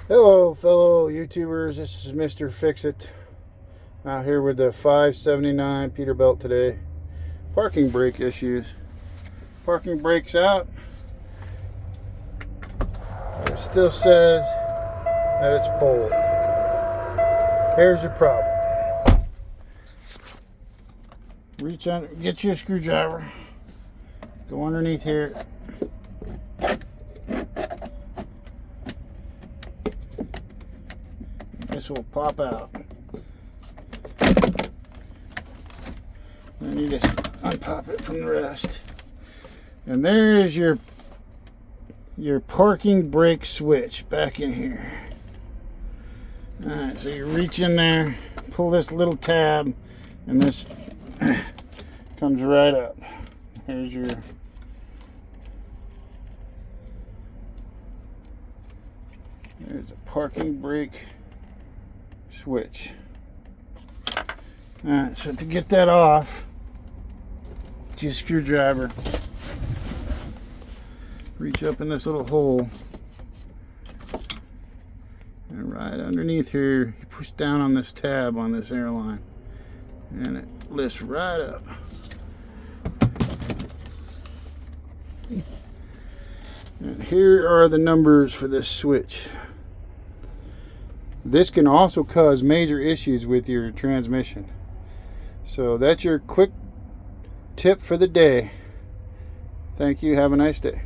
Hello fellow YouTubers, this is Mr. Fix-It out here with the 579 Peterbilt today. Parking brake issues. Parking brake's out. It still says that it's pulled. Here's your problem. Reach on, get you a screwdriver. Go underneath here. This will pop out. Then you just unpop it from the rest. And there's your parking brake switch back in here. Alright, so you reach in there, pull this little tab, and this comes right up. Here's your there's a parking brake switch. Alright, so to get that off, get your screwdriver, reach up in this little hole, and right underneath here, you push down on this tab on this airline, and it lifts right up. And here are the numbers for this switch. This can also cause major issues with your transmission. So that's your quick tip for the day. Thank you. Have a nice day.